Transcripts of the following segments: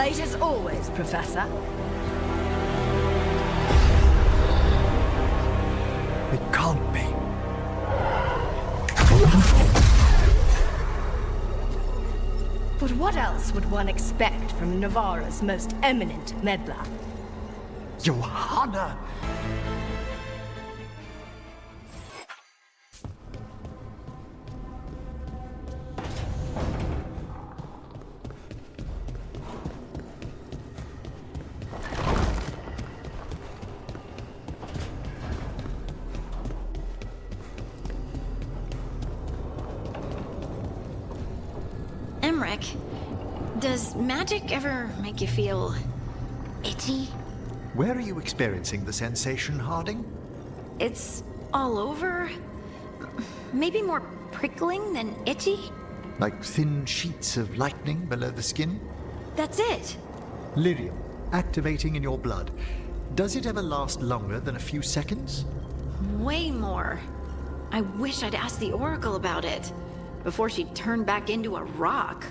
Late as always, Professor. It can't be. But what else would one expect from Nevarra's most eminent meddler? Johanna! Emmrich, does magic ever make you feel itchy? Where are you experiencing the sensation, Harding? It's all over. Maybe more prickling than itchy? Like thin sheets of lightning below the skin? That's it. Lyrium, activating in your blood. Does it ever last longer than a few seconds? Way more. I wish I'd asked the Oracle about it before she turned back into a rock.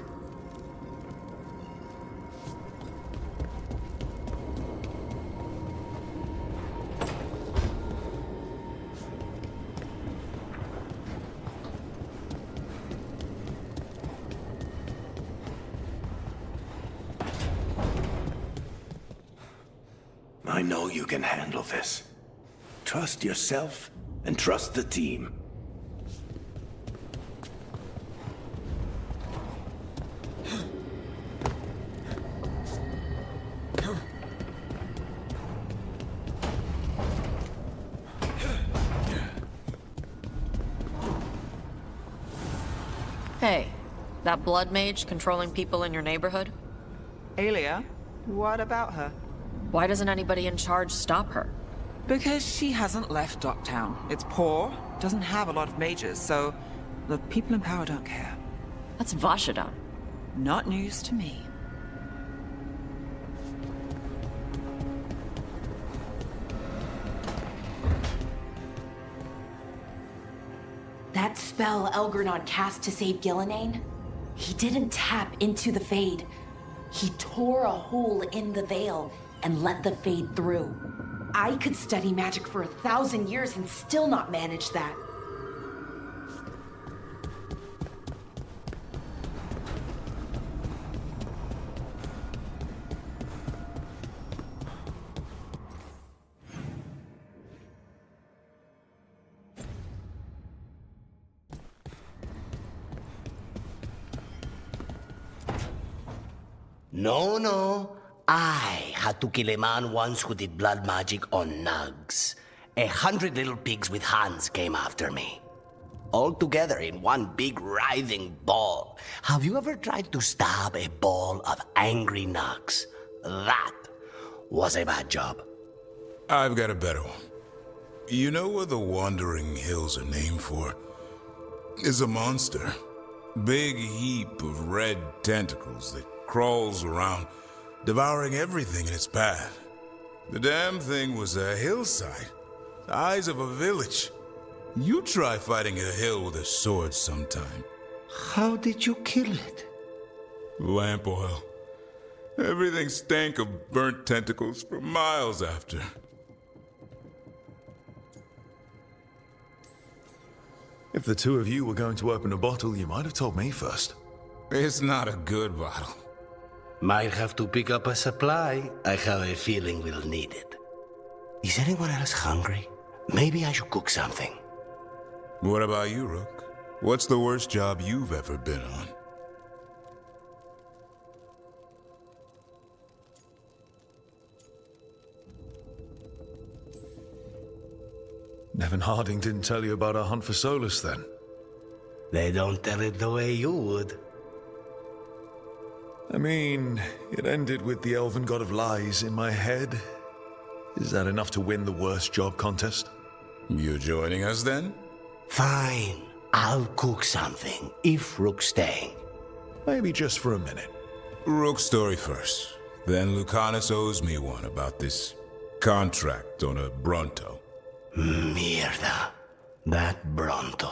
I know you can handle this. Trust yourself and trust the team. Hey, that blood mage controlling people in your neighborhood? Alia? What about her? Why doesn't anybody in charge stop her? Because she hasn't left Docktown. It's poor, doesn't have a lot of mages, so the people in power don't care. That's Vashadan. Not news to me. That spell Elgrenod cast to save Gillenane? He didn't tap into the Fade. He tore a hole in the veil and let the Fade through. I could study magic for 1,000 years and still not manage that. No. I had to kill a man once who did blood magic on nugs. 100 little pigs with hands came after me. All together in one big writhing ball. Have you ever tried to stab a ball of angry nugs? That was a bad job. I've got a better one. You know what the Wandering Hills are named for? It's a monster. Big heap of red tentacles that crawls around, devouring everything in its path. The damn thing was a hillside, the size of a village. You try fighting a hill with a sword sometime. How did you kill it? Lamp oil. Everything stank of burnt tentacles for miles after. If the two of you were going to open a bottle, you might have told me first. It's not a good bottle. Might have to pick up a supply. I have a feeling we'll need it. Is anyone else hungry? Maybe I should cook something. What about you, Rook? What's the worst job you've ever been on? Nevin Harding didn't tell you about our hunt for Solus, then? They don't tell it the way you would. I mean, it ended with the elven god of lies in my head. Is that enough to win the worst job contest? You joining us, then? Fine. I'll cook something, if Rook's staying. Maybe just for a minute. Rook's story first. Then Lucanus owes me one about this contract on a Bronto. Mierda. That Bronto.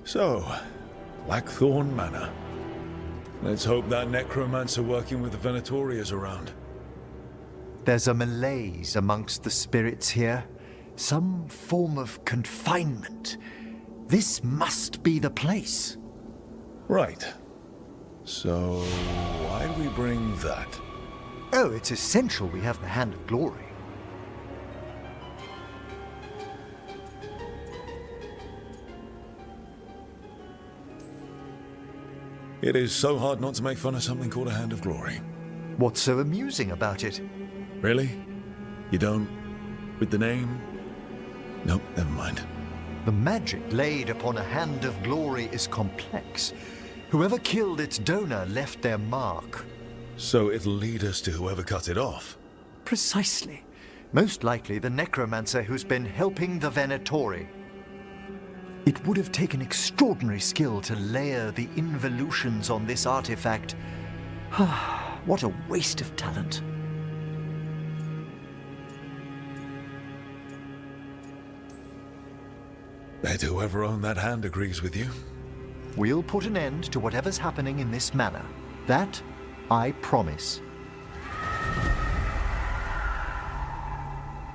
So, Blackthorn Manor. Let's hope that necromancer working with the Venatori is around. There's a malaise amongst the spirits here. Some form of confinement. This must be the place. Right. So, why do we bring that? Oh, it's essential we have the Hand of Glory. It is so hard not to make fun of something called a Hand of Glory. What's so amusing about it? Really? You don't? With the name? Nope, never mind. The magic laid upon a Hand of Glory is complex. Whoever killed its donor left their mark. So it'll lead us to whoever cut it off? Precisely. Most likely the necromancer who's been helping the Venatori. It would have taken extraordinary skill to layer the involutions on this artifact. What a waste of talent. Bet whoever owned that hand agrees with you. We'll put an end to whatever's happening in this manor. That, I promise.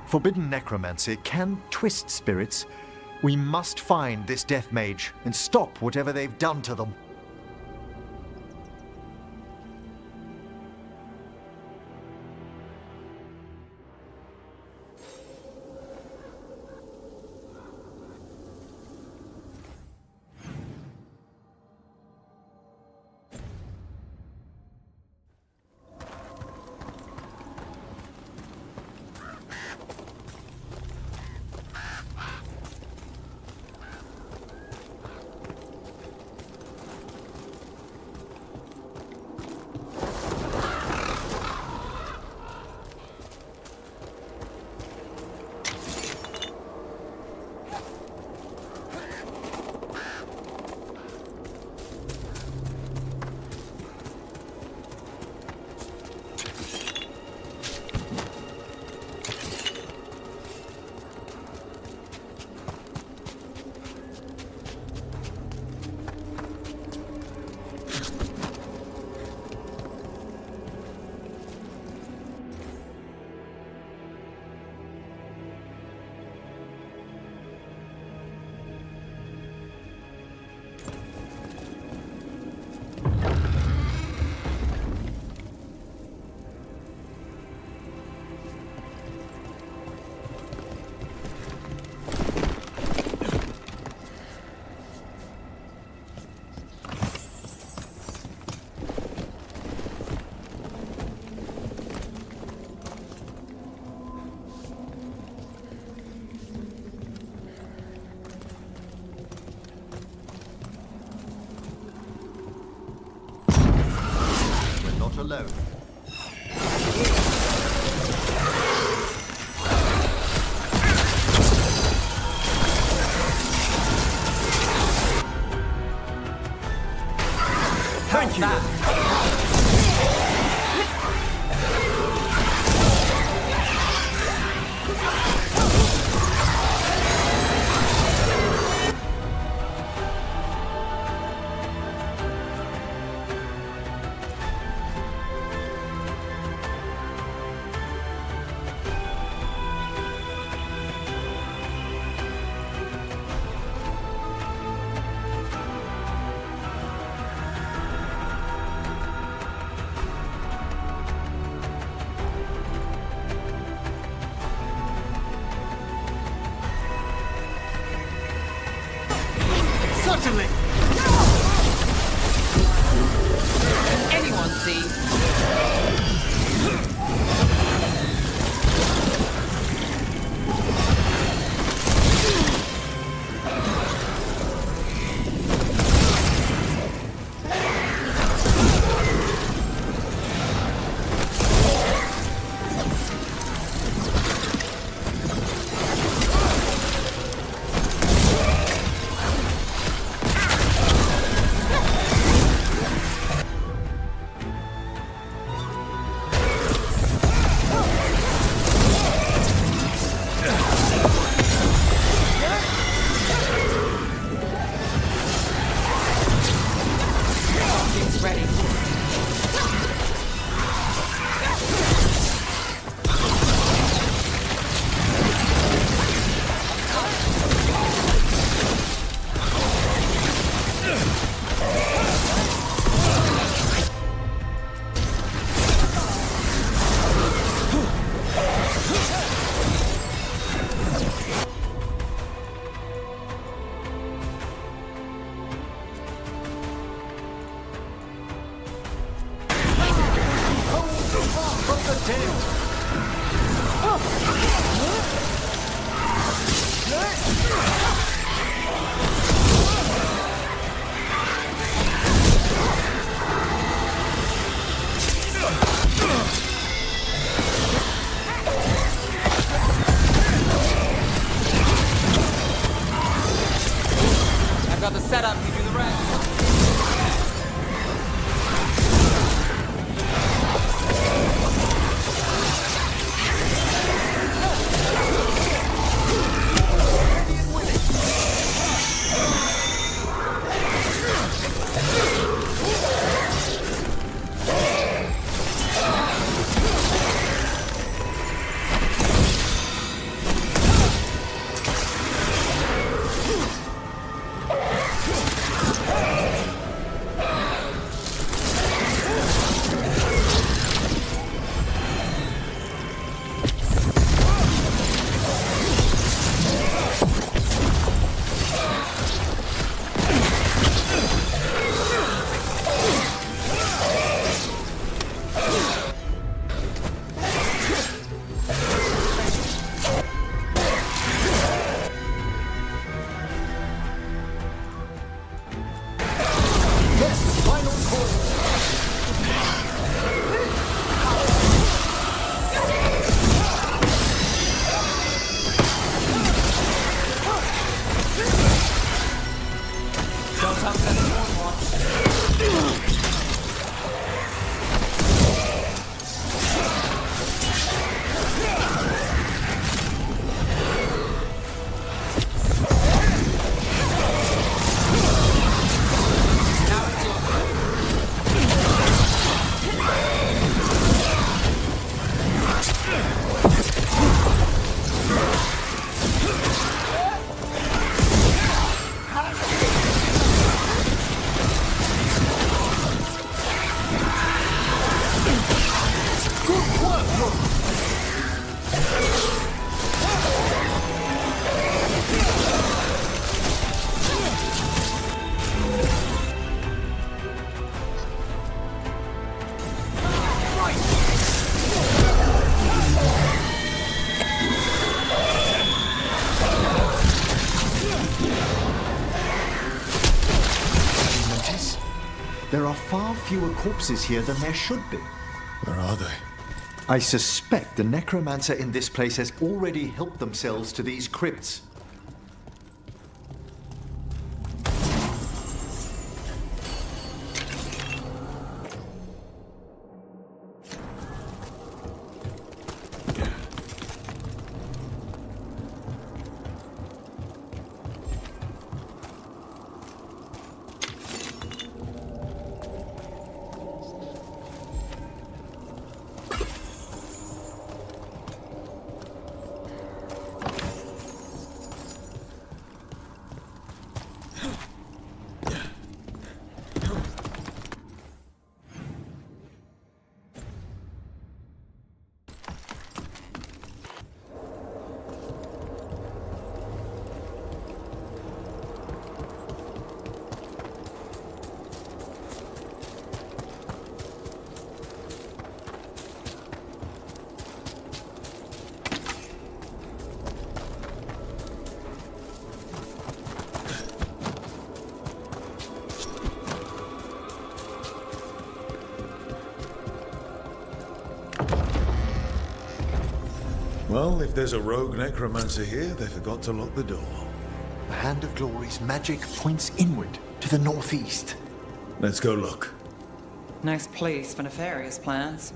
Forbidden necromancy can twist spirits. We must find this death mage and stop whatever they've done to them. Alone. Thank you. Certainly! Anyone see? I've got the setup, you do the rest. There are far fewer corpses here than there should be. Where are they? I suspect the necromancer in this place has already helped themselves to these crypts. Well, if there's a rogue necromancer here, they forgot to lock the door. The Hand of Glory's magic points inward to the northeast. Let's go look. Nice place for nefarious plans.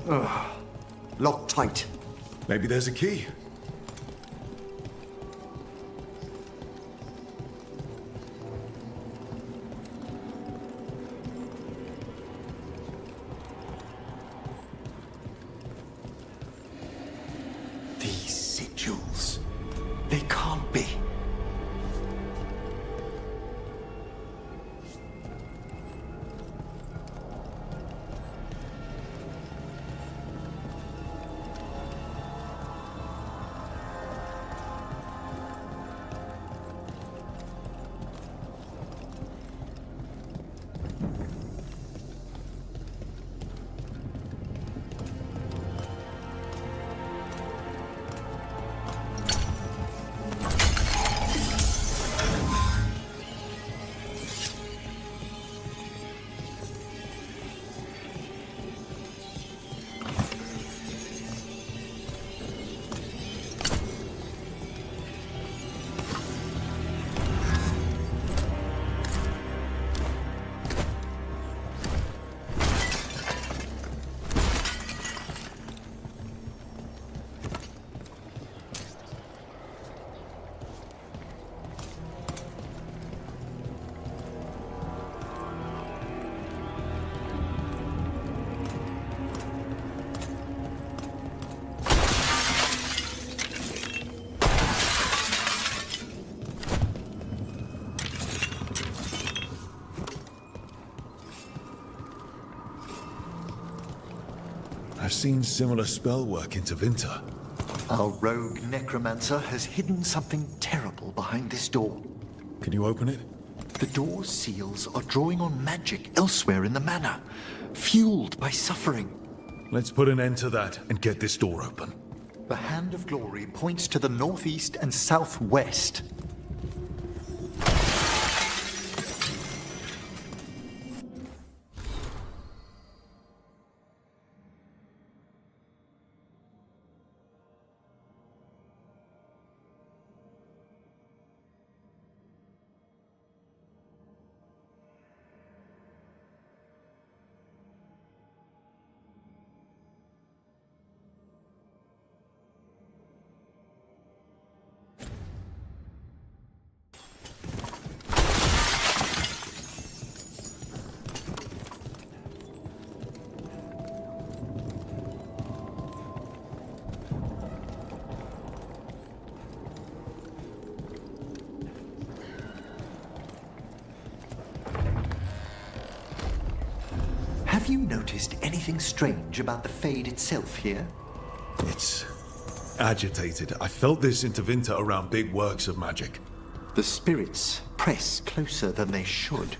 Locked tight. Maybe there's a key. These sigils. They can't be. I've seen similar spell work in Tevinter. Our rogue necromancer has hidden something terrible behind this door. Can you open it? The door's seals are drawing on magic elsewhere in the manor, fueled by suffering. Let's put an end to that and get this door open. The Hand of Glory points to the northeast and southwest. Have you noticed anything strange about the Fade itself here? It's agitated. I felt this in Tevinter around big works of magic. The spirits press closer than they should.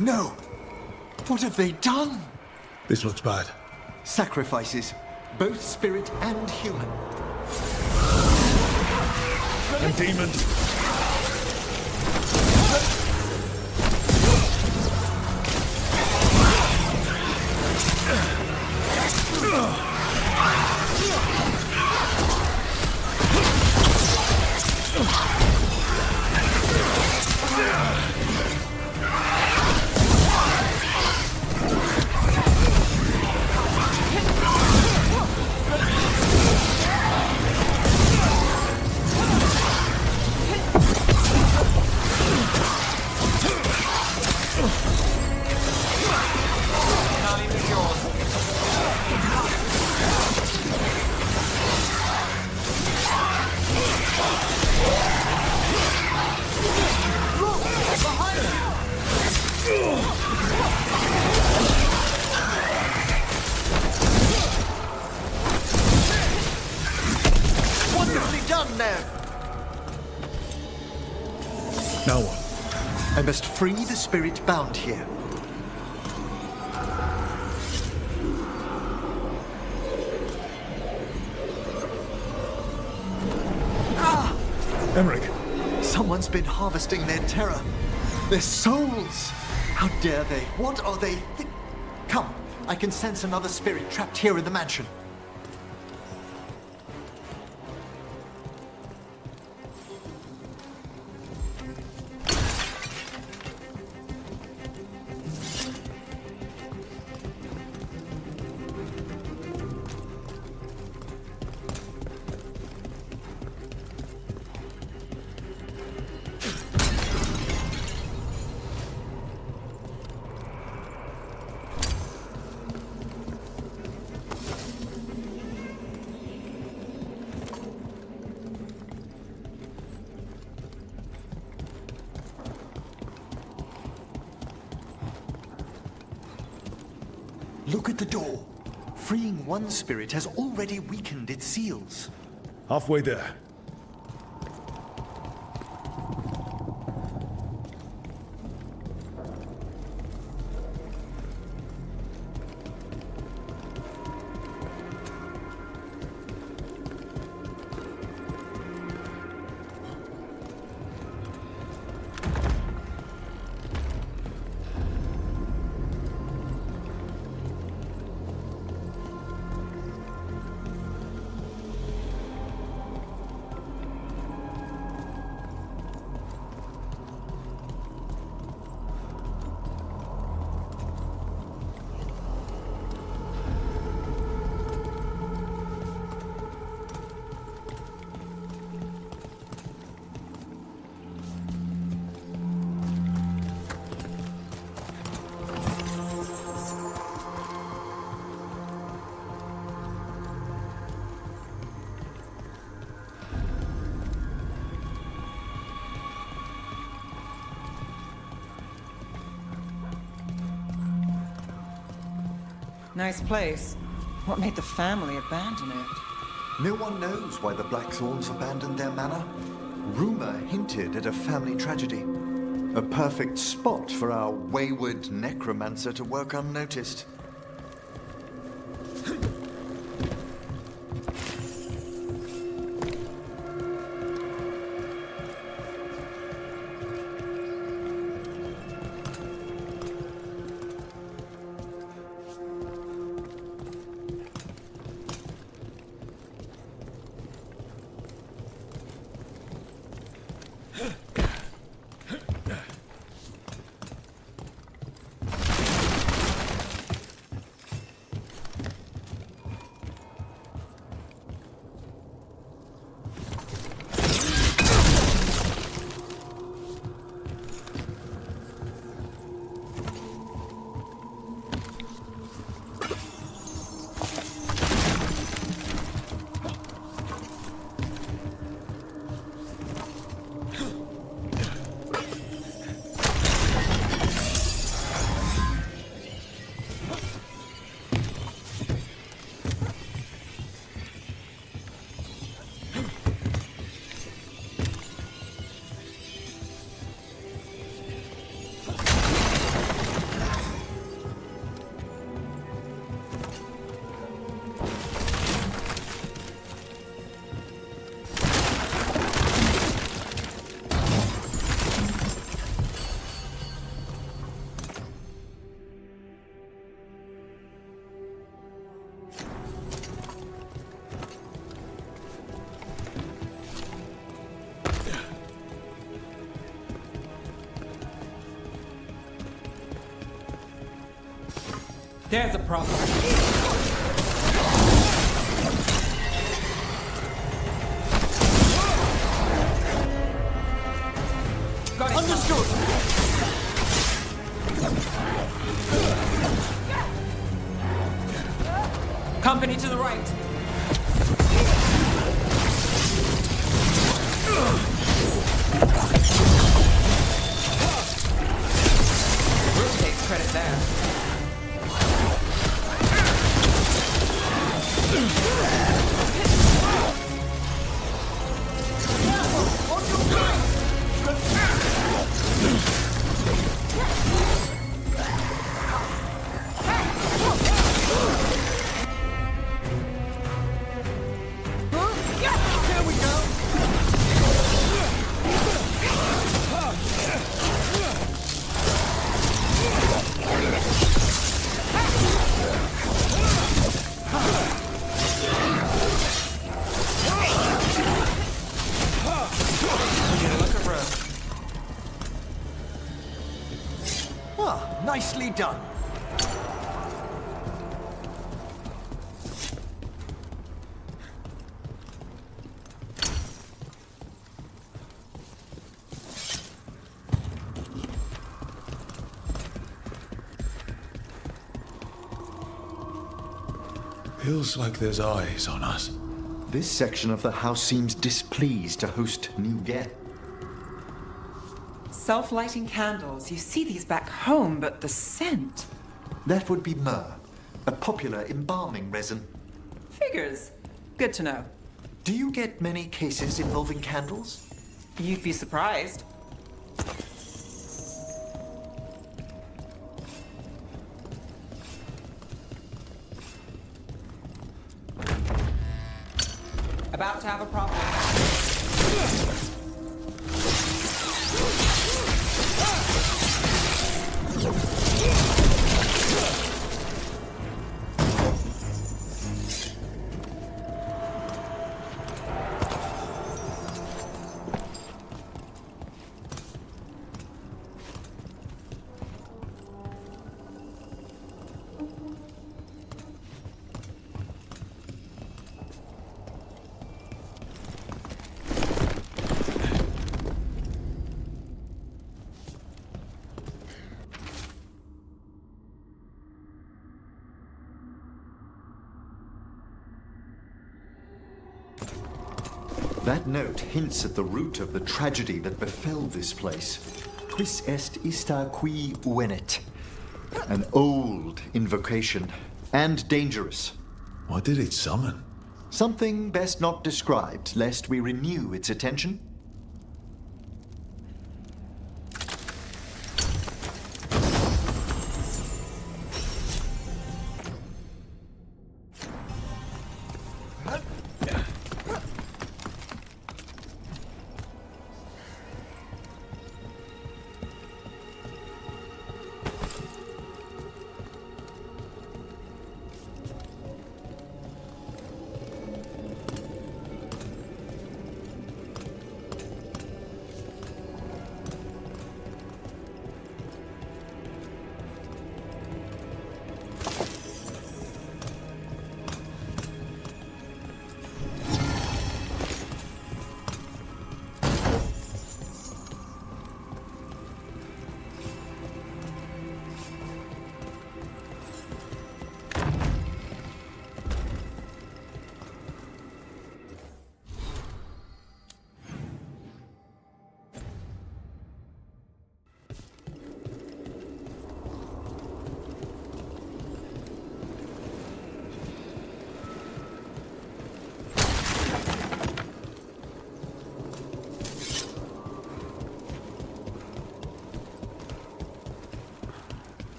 No! What have they done? This looks bad. Sacrifices, both spirit and human. And demons. Wonderfully done, Nev! Now what? I must free the spirit bound here. Emmrich, Someone's been harvesting their terror. Their souls! How dare they? What are they Come, I can sense another spirit trapped here in the mansion. Look at the door. Freeing one spirit has already weakened its seals. halfway there. Nice place. What made the family abandon it? No one knows why the Blackthorns abandoned their manor. Rumor hinted at a family tragedy. A perfect spot for our wayward necromancer to work unnoticed. There's a problem. Got it. Understood! Company to the right. Rook takes credit there. Ah, nicely done. Feels like there's eyes on us. This section of the house seems displeased to host new guests. Self-lighting candles. You see these back home, but the scent. That would be myrrh, a popular embalming resin. Figures. Good to know. Do you get many cases involving candles? You'd be surprised. About to have a problem. That note hints at the root of the tragedy that befell this place. Quis est ista qui venet? An old invocation, and dangerous. What did it summon? Something best not described, lest we renew its attention.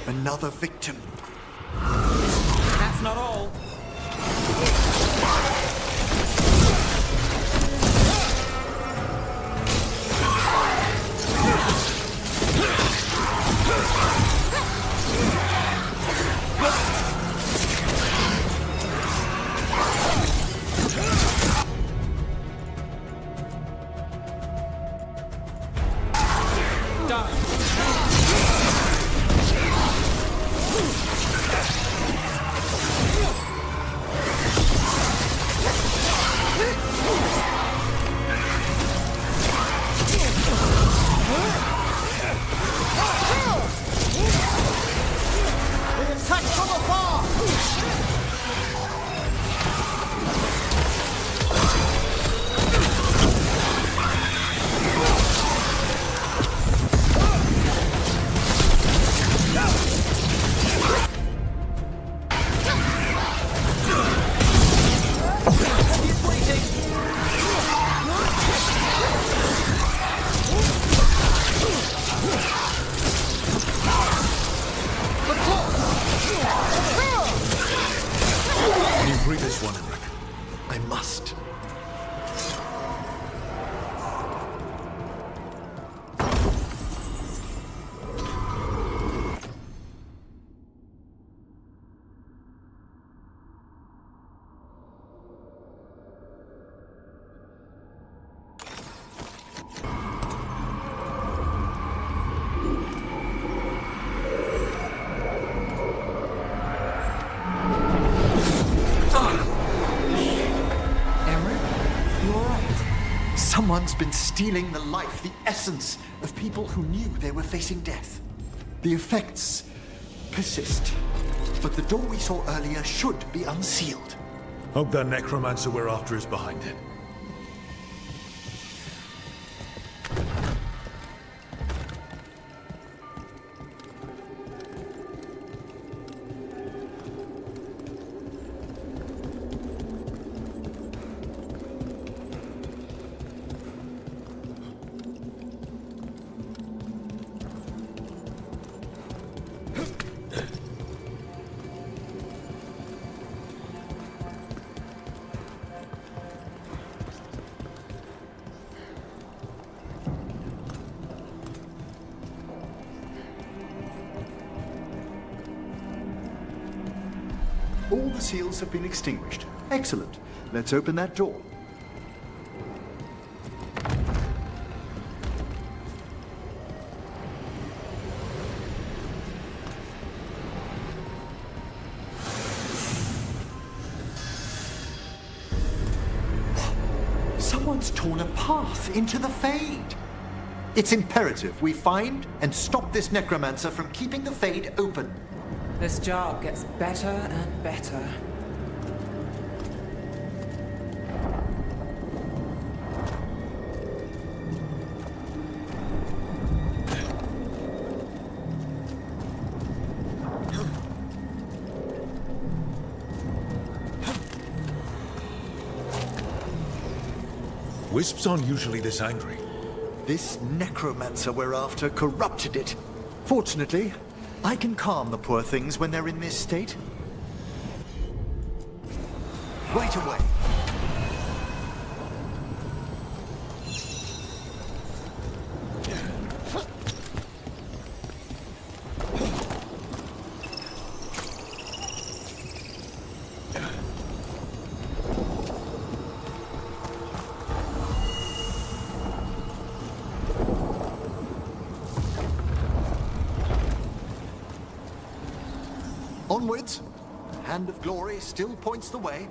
Another victim. That's not all. Can you breathe this one, Emmrich? I must. Someone's been stealing the life, the essence of people who knew they were facing death. The effects persist, but the door we saw earlier should be unsealed. Hope that necromancer we're after is behind it. All the seals have been extinguished. Excellent. Let's open that door. Someone's torn a path into the Fade. It's imperative we find and stop this necromancer from keeping the Fade open. This job gets better and better. Wisps aren't usually this angry. This necromancer we're after corrupted it. Fortunately, I can calm the poor things when they're in this state. Right away. Onwards. The hand of glory still points the way.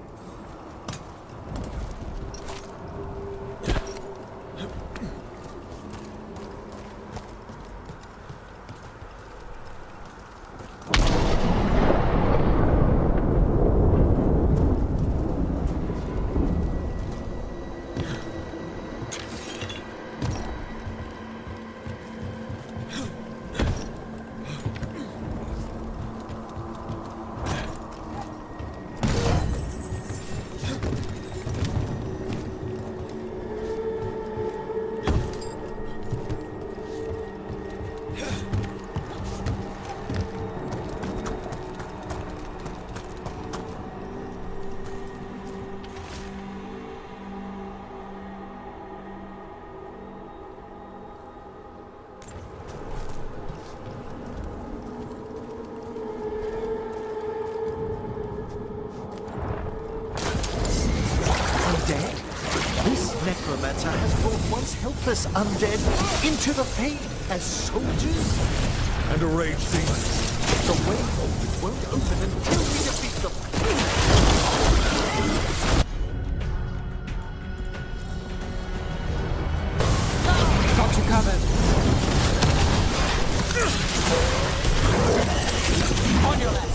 helpless undead into the Fade as soldiers? And a rage demon. The way forward won't open until we defeat them. Got you covered. On your left.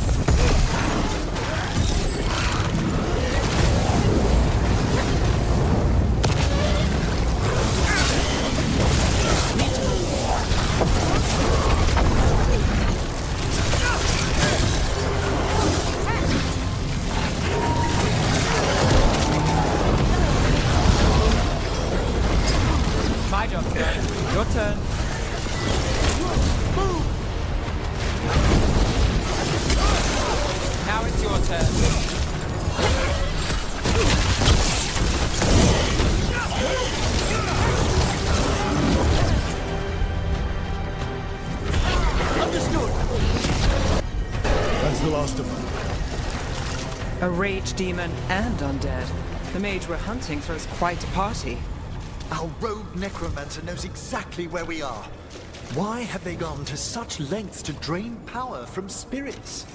My job's done. Your turn. Now it's your turn. Understood. That's the last of them. A rage demon and undead. The mage we're hunting throws quite a party. Our rogue necromancer knows exactly where we are. Why have they gone to such lengths to drain power from spirits?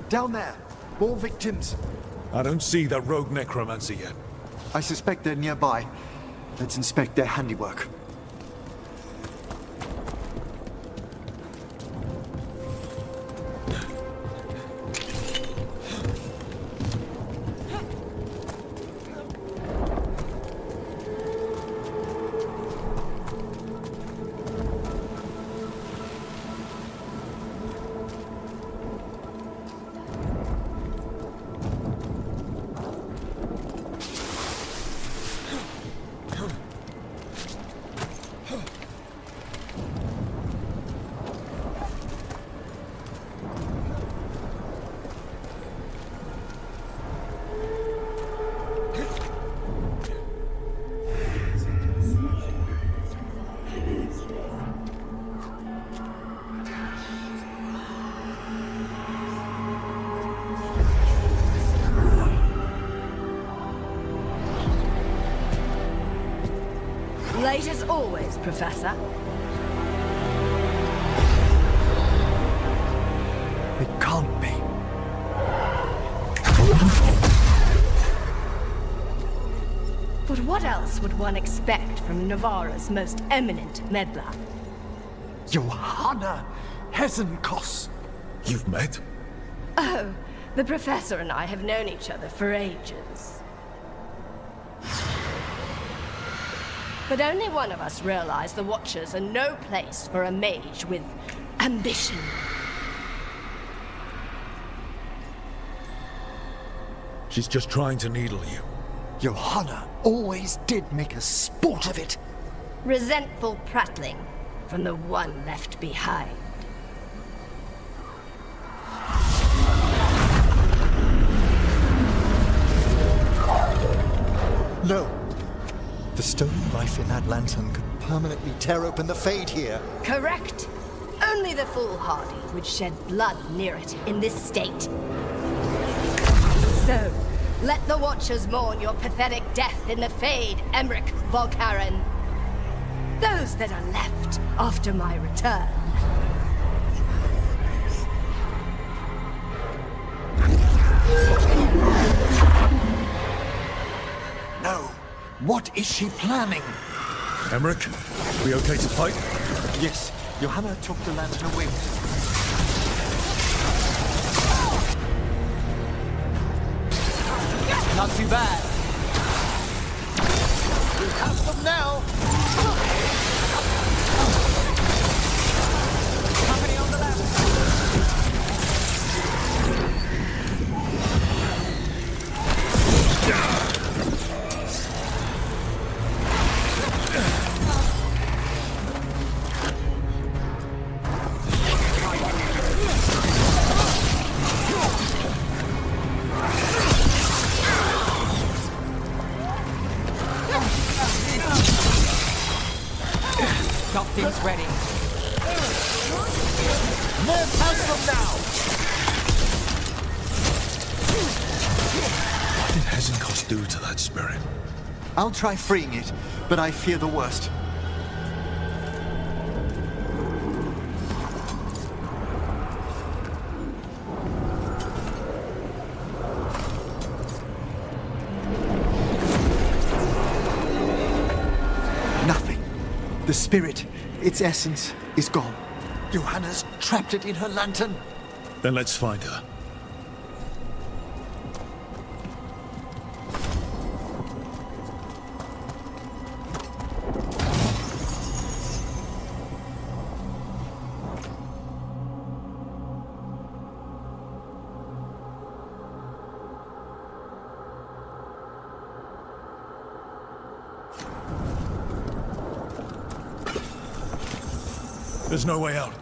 Down there. More victims. I don't see that rogue necromancer yet. I suspect they're nearby. Let's inspect their handiwork. Late as always, Professor. It can't be. But what else would one expect from Nevarra's most eminent meddler? Johanna Hezenkos. You've met? Oh, the Professor and I have known each other for ages. But only one of us realized the Watchers are no place for a mage with ambition. She's just trying to needle you. Johanna always did make a sport of it. Resentful prattling from the one left behind. No. The stone knife in that lantern could permanently tear open the Fade here. Correct. Only the foolhardy would shed blood near it in this state. So, let the Watchers mourn your pathetic death in the Fade, Emmrich Volkaren. Those that are left after my return. No. What is she planning? Emmrich, we okay to fight? Yes, Johanna took the lantern away. Not too bad. We have them now. Company on the left. Got things ready. Nev has them now. What did Hezenkos do to that spirit? I'll try freeing it, but I fear the worst. Nothing. The spirit, its essence, is gone. Johanna's trapped it in her lantern. Then let's find her. There's no way out.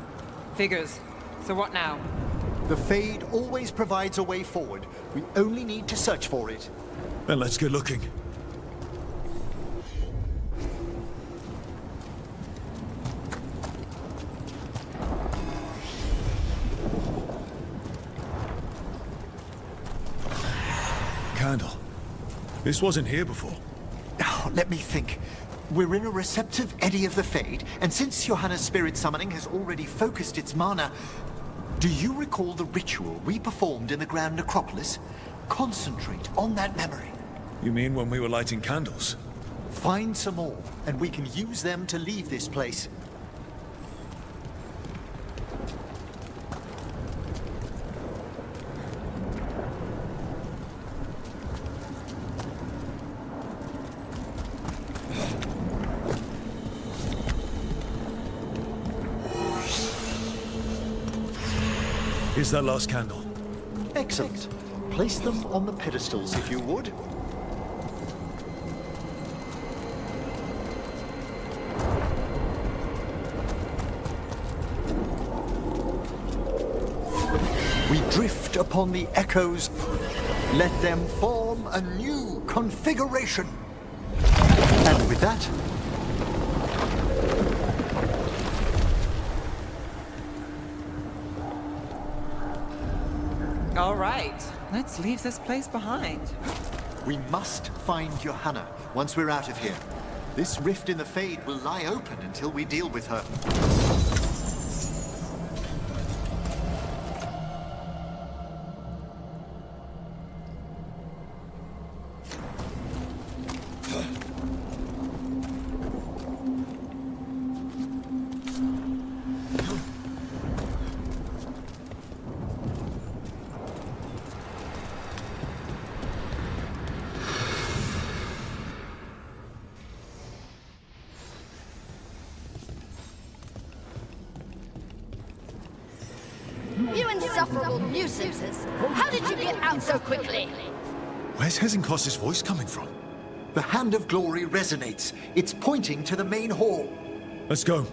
Figures. So what now? The Fade always provides a way forward. We only need to search for it. Then let's get looking. Candle. This wasn't here before. Oh, let me think. We're in a receptive eddy of the Fade, and since Johanna's spirit summoning has already focused its mana, do you recall the ritual we performed in the Grand Necropolis? Concentrate on that memory. You mean when we were lighting candles? Find some more, and we can use them to leave this place. Here's that last candle. Excellent. Place them on the pedestals, if you would. We drift upon the echoes. Let them form a new configuration. And with that, All right, let's leave this place behind. we must find Johanna once we're out of here. This rift in the Fade will lie open until we deal with her. You insufferable nuisances! How did you get out so quickly? Where's Hezenkos's voice coming from? The Hand of Glory resonates. It's pointing to the main hall. Let's go.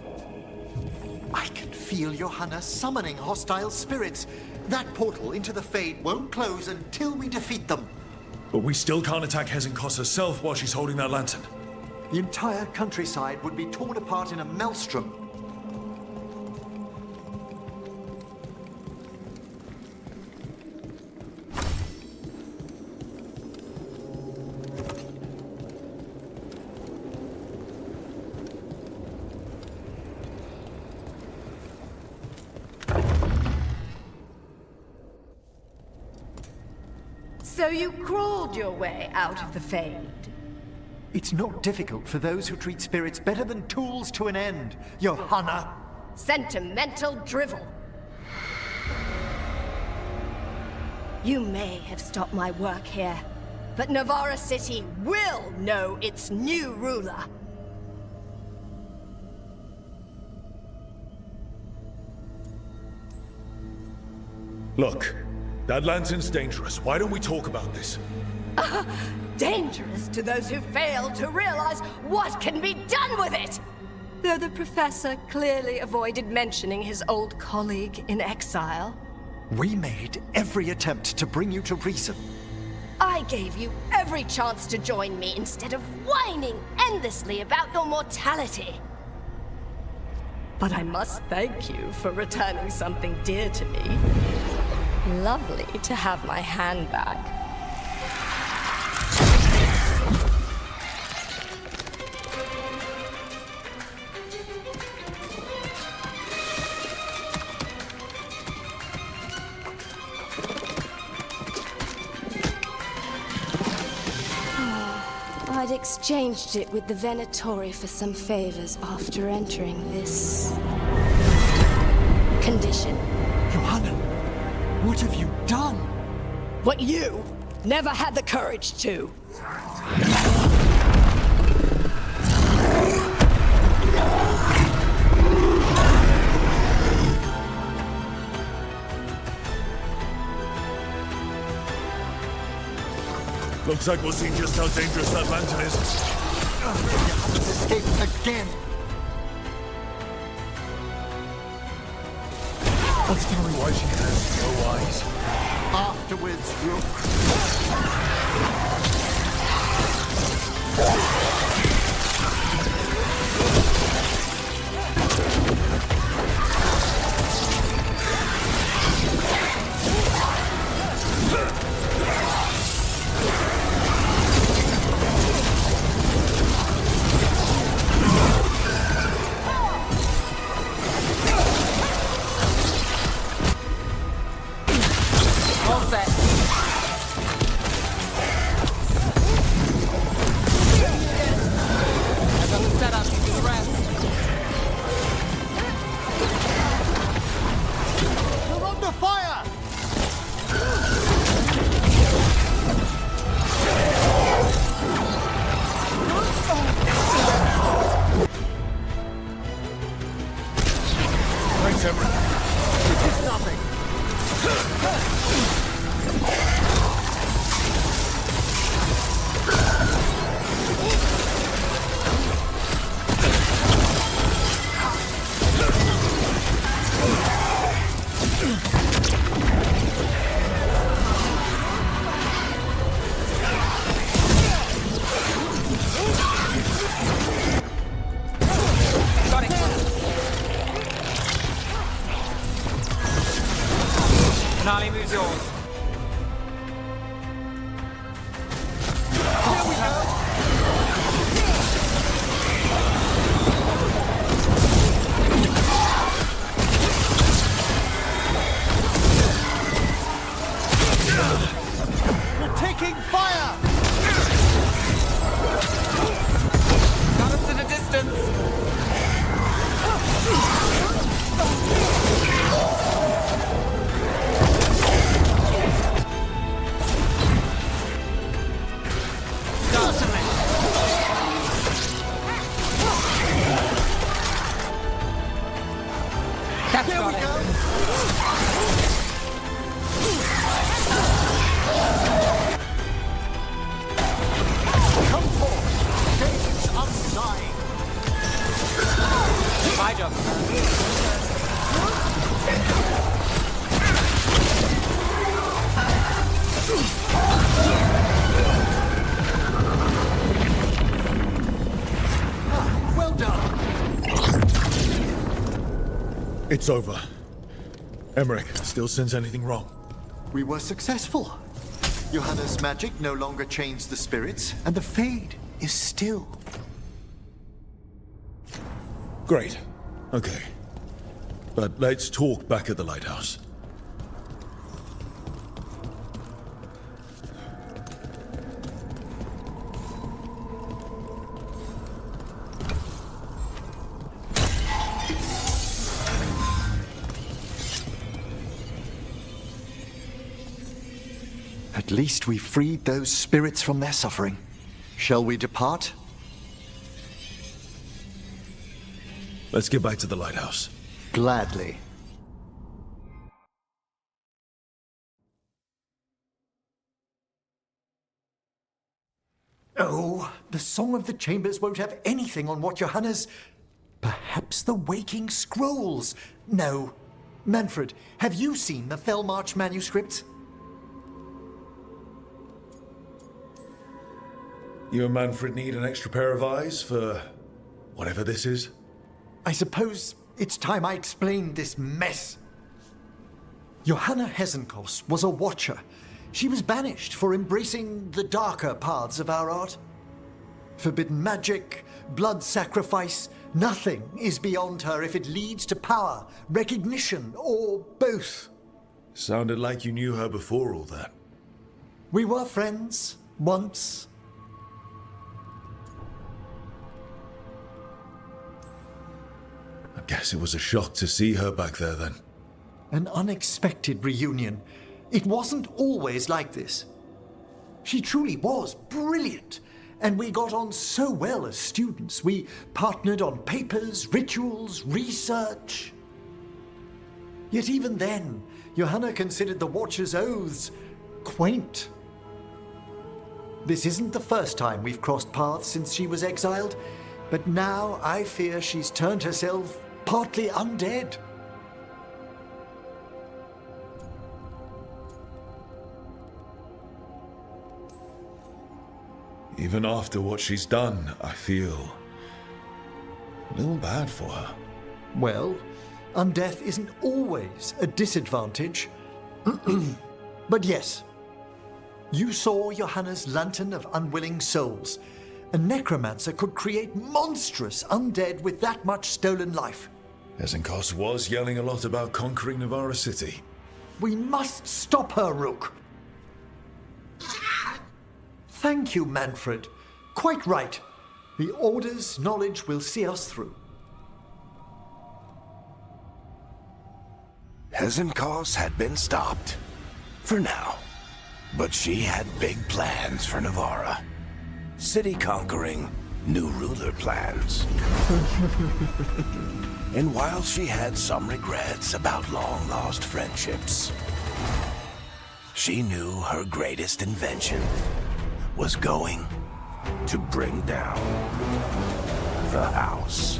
I can feel Johanna summoning hostile spirits. That portal into the Fade won't close until we defeat them. But we still can't attack Hezenkos herself while she's holding that lantern. The entire countryside would be torn apart in a maelstrom. So you crawled your way out of the Fade? It's not difficult for those who treat spirits better than tools to an end, Johanna. Sentimental drivel. You may have stopped my work here, but Nevarran City will know its new ruler. Look, that lantern's dangerous. Why don't we talk about this? Dangerous to those who fail to realize what can be done with it! Though the professor clearly avoided mentioning his old colleague in exile. We made every attempt to bring you to reason. I gave you every chance to join me instead of whining endlessly about your mortality. But I must thank you for returning something dear to me. Lovely to have my hand back. I'd exchanged it with the Venatori for some favors after entering this condition. Johanna, what have you done? What you never had the courage to. Looks like we'll see just how dangerous that lantern is. Johanna's escaped again. Let's tell me why she has no eyes. Afterwards, Rook. All set. My job. Well done. It's over. Emmrich, still sense anything wrong? We were successful. Johanna's magic no longer chains the spirits, and the Fade is still. Great. Okay. But let's talk back at the lighthouse. At least we freed those spirits from their suffering. Shall we depart? Let's get back to the lighthouse. Gladly. Oh, the Song of the Chambers won't have anything on what Johanna's... Perhaps the Waking Scrolls? No. Manfred, have you seen the Fellmarch manuscripts? You and Manfred need an extra pair of eyes for whatever this is? I suppose it's time I explained this mess. Johanna Hesenkos was a watcher. She was banished for embracing the darker paths of our art. Forbidden magic, blood sacrifice, nothing is beyond her if it leads to power, recognition, or both. Sounded like you knew her before all that. We were friends, once. I guess it was a shock to see her back there then. An unexpected reunion. It wasn't always like this. She truly was brilliant, and we got on so well as students. We partnered on papers, rituals, research. Yet even then, Johanna considered the Watcher's oaths quaint. This isn't the first time we've crossed paths since she was exiled, but now I fear she's turned herself partly undead. Even after what she's done, I feel a little bad for her. Well, undeath isn't always a disadvantage. But yes, you saw Johanna's Lantern of Unwilling Souls. A necromancer could create monstrous undead with that much stolen life. Hesenkos was yelling a lot about conquering Nevarran City. We must stop her, Rook. Thank you, Manfred. Quite right. The Order's knowledge will see us through. Hesenkos had been stopped. For now. But she had big plans for Nevarran. City conquering, new ruler plans. And while she had some regrets about long-lost friendships, she knew her greatest invention was going to bring down the house.